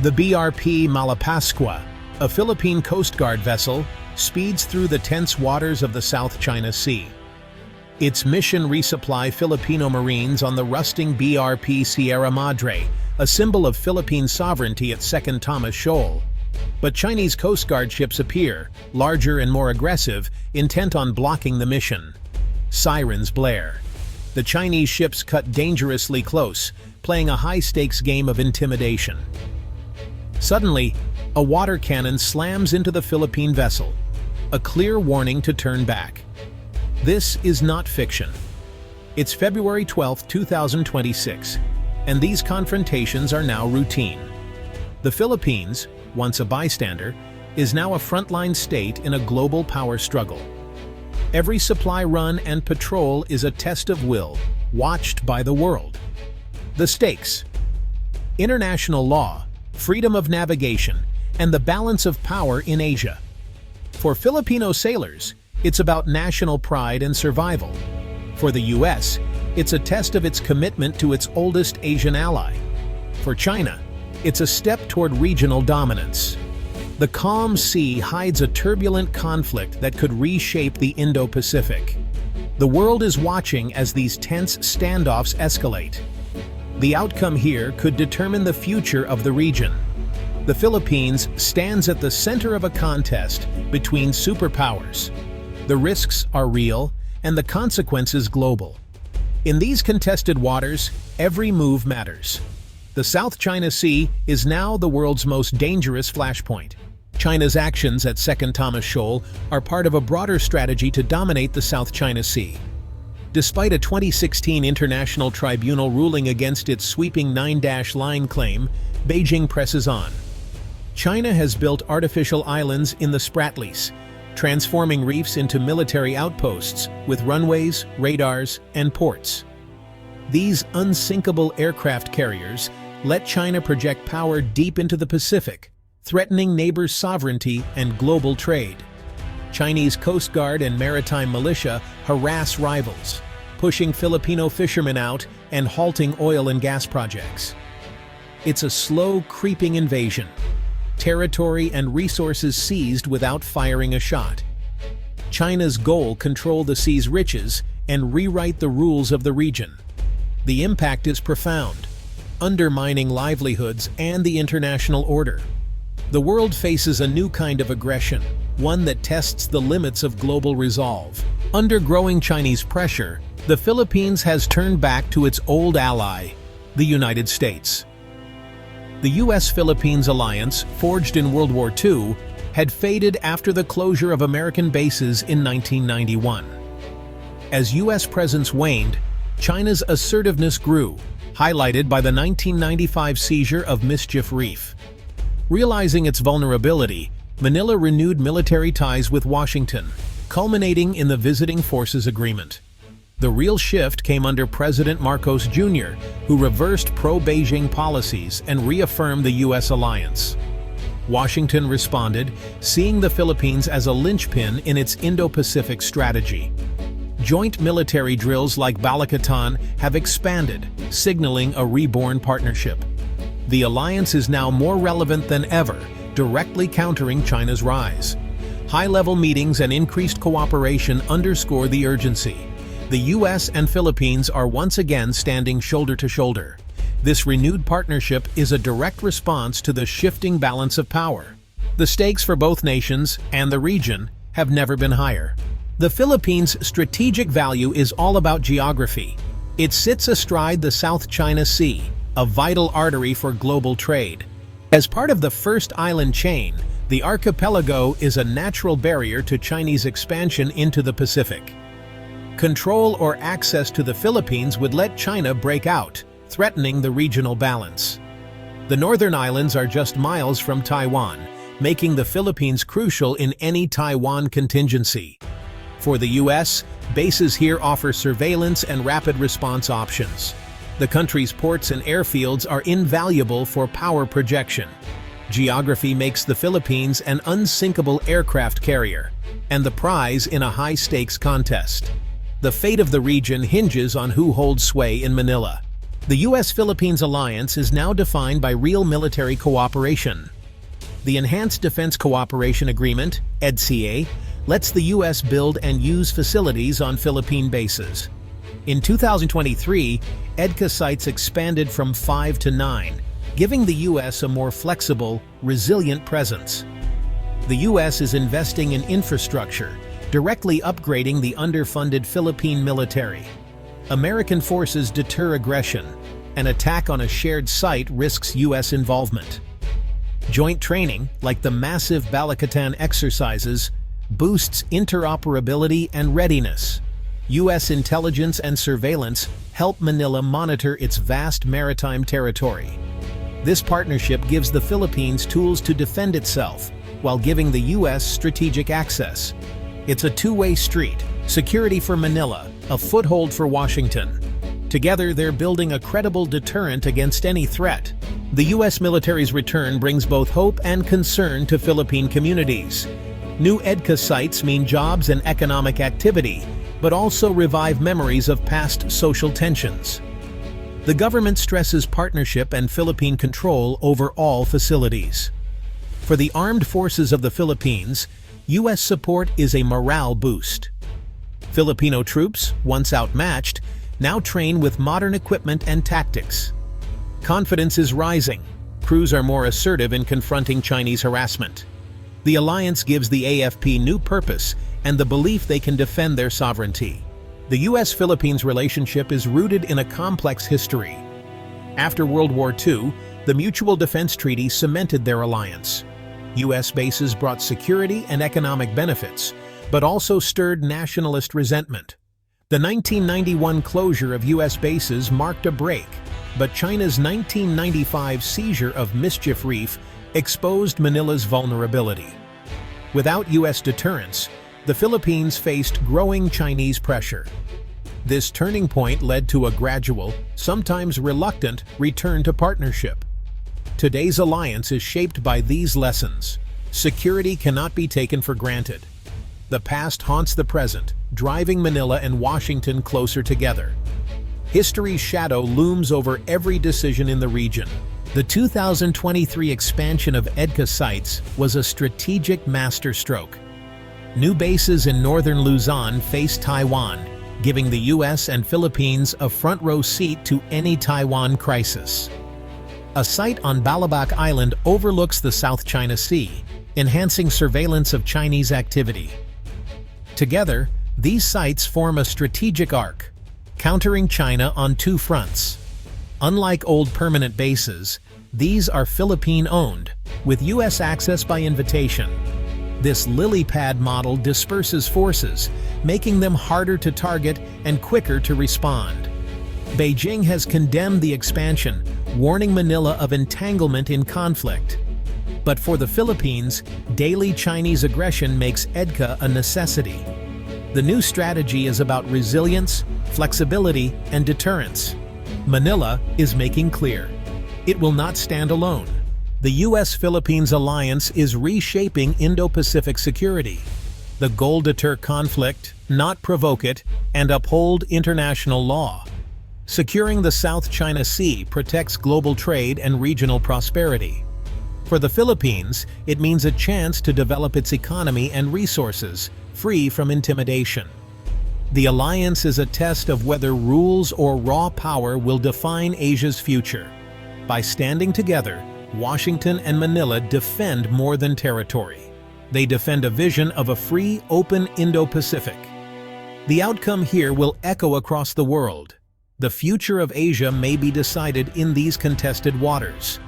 The BRP Malapascua, a Philippine Coast Guard vessel, speeds through the tense waters of the South China Sea. Its mission resupply Filipino Marines on the rusting BRP Sierra Madre, a symbol of Philippine sovereignty at Second Thomas Shoal. But Chinese Coast Guard ships appear, larger and more aggressive, intent on blocking the mission. Sirens blare. The Chinese ships cut dangerously close, playing a high-stakes game of intimidation. Suddenly, a water cannon slams into the Philippine vessel, a clear warning to turn back. This is not fiction. It's February 12, 2026, and these confrontations are now routine. The Philippines, once a bystander, is now a frontline state in a global power struggle. Every supply run and patrol is a test of will, watched by the world. The stakes: international law, freedom of navigation, and the balance of power in Asia. For Filipino sailors, it's about national pride and survival. For the US, it's a test of its commitment to its oldest Asian ally. For China, it's a step toward regional dominance. The calm sea hides a turbulent conflict that could reshape the Indo-Pacific. The world is watching as these tense standoffs escalate. The outcome here could determine the future of the region. The Philippines stands at the center of a contest between superpowers. The risks are real, and the consequences global. In these contested waters, every move matters. The South China Sea is now the world's most dangerous flashpoint. China's actions at Second Thomas Shoal are part of a broader strategy to dominate the South China Sea. Despite a 2016 international tribunal ruling against its sweeping 9-line claim, Beijing presses on. China has built artificial islands in the Spratlys, transforming reefs into military outposts with runways, radars, and ports. These unsinkable aircraft carriers let China project power deep into the Pacific, threatening neighbors' sovereignty and global trade. Chinese Coast Guard and maritime militia harass rivals, pushing Filipino fishermen out and halting oil and gas projects. It's a slow, creeping invasion. Territory and resources seized without firing a shot. China's goal: control the sea's riches and rewrite the rules of the region. The impact is profound, undermining livelihoods and the international order. The world faces a new kind of aggression, one that tests the limits of global resolve. Under growing Chinese pressure, the Philippines has turned back to its old ally, the United States. The US-Philippines alliance, forged in World War II, had faded after the closure of American bases in 1991. As US presence waned, China's assertiveness grew, highlighted by the 1995 seizure of Mischief Reef. Realizing its vulnerability, Manila renewed military ties with Washington, culminating in the Visiting Forces Agreement. The real shift came under President Marcos Jr., who reversed pro-Beijing policies and reaffirmed the U.S. alliance. Washington responded, seeing the Philippines as a linchpin in its Indo-Pacific strategy. Joint military drills like Balikatan have expanded, signaling a reborn partnership. The alliance is now more relevant than ever, directly countering China's rise. High-level meetings and increased cooperation underscore the urgency. The U.S. and Philippines are once again standing shoulder to shoulder. This renewed partnership is a direct response to the shifting balance of power. The stakes for both nations and the region have never been higher. The Philippines' strategic value is all about geography. It sits astride the South China Sea, a vital artery for global trade. As part of the first island chain, the archipelago is a natural barrier to Chinese expansion into the Pacific. Control or access to the Philippines would let China break out, threatening the regional balance. The northern islands are just miles from Taiwan, making the Philippines crucial in any Taiwan contingency. For the U.S., bases here offer surveillance and rapid response options. The country's ports and airfields are invaluable for power projection. Geography makes the Philippines an unsinkable aircraft carrier, and the prize in a high-stakes contest. The fate of the region hinges on who holds sway in Manila. The U.S.-Philippines alliance is now defined by real military cooperation. The Enhanced Defense Cooperation Agreement, EDCA, lets the U.S. build and use facilities on Philippine bases. In 2023, EDCA sites expanded from 5 to 9, giving the U.S. a more flexible, resilient presence. The U.S. is investing in infrastructure, directly upgrading the underfunded Philippine military. American forces deter aggression. An attack on a shared site risks U.S. involvement. Joint training, like the massive Balikatan exercises, boosts interoperability and readiness. U.S. intelligence and surveillance help Manila monitor its vast maritime territory. This partnership gives the Philippines tools to defend itself, while giving the U.S. strategic access. It's a two-way street: security for Manila, a foothold for Washington. Together, they're building a credible deterrent against any threat. The U.S. military's return brings both hope and concern to Philippine communities. New EDCA sites mean jobs and economic activity, but also revive memories of past social tensions. The government stresses partnership and Philippine control over all facilities. For the armed forces of the Philippines, U.S. support is a morale boost. Filipino troops, once outmatched, now train with modern equipment and tactics. Confidence is rising. Crews are more assertive in confronting Chinese harassment. The alliance gives the AFP new purpose and the belief they can defend their sovereignty. The U.S.-Philippines relationship is rooted in a complex history. After World War II, the Mutual Defense Treaty cemented their alliance. U.S. bases brought security and economic benefits, but also stirred nationalist resentment. The 1991 closure of U.S. bases marked a break, but China's 1995 seizure of Mischief Reef exposed Manila's vulnerability. Without U.S. deterrence, the Philippines faced growing Chinese pressure. This turning point led to a gradual, sometimes reluctant, return to partnership. Today's alliance is shaped by these lessons. Security cannot be taken for granted. The past haunts the present, driving Manila and Washington closer together. History's shadow looms over every decision in the region. The 2023 expansion of EDCA sites was a strategic masterstroke. New bases in northern Luzon face Taiwan, giving the U.S. and Philippines a front-row seat to any Taiwan crisis. A site on Balabac Island overlooks the South China Sea, enhancing surveillance of Chinese activity. Together, these sites form a strategic arc, countering China on two fronts. Unlike old permanent bases, these are Philippine-owned, with U.S. access by invitation. This lily pad model disperses forces, making them harder to target and quicker to respond. Beijing has condemned the expansion, warning Manila of entanglement in conflict. But for the Philippines, daily Chinese aggression makes EDCA a necessity. The new strategy is about resilience, flexibility, and deterrence. Manila is making clear. It will not stand alone. The U.S.-Philippines alliance is reshaping Indo-Pacific security. The goal: deter conflict, not provoke it, and uphold international law. Securing the South China Sea protects global trade and regional prosperity. For the Philippines, it means a chance to develop its economy and resources, free from intimidation. The alliance is a test of whether rules or raw power will define Asia's future. By standing together, Washington and Manila defend more than territory. They defend a vision of a free, open Indo-Pacific. The outcome here will echo across the world. The future of Asia may be decided in these contested waters.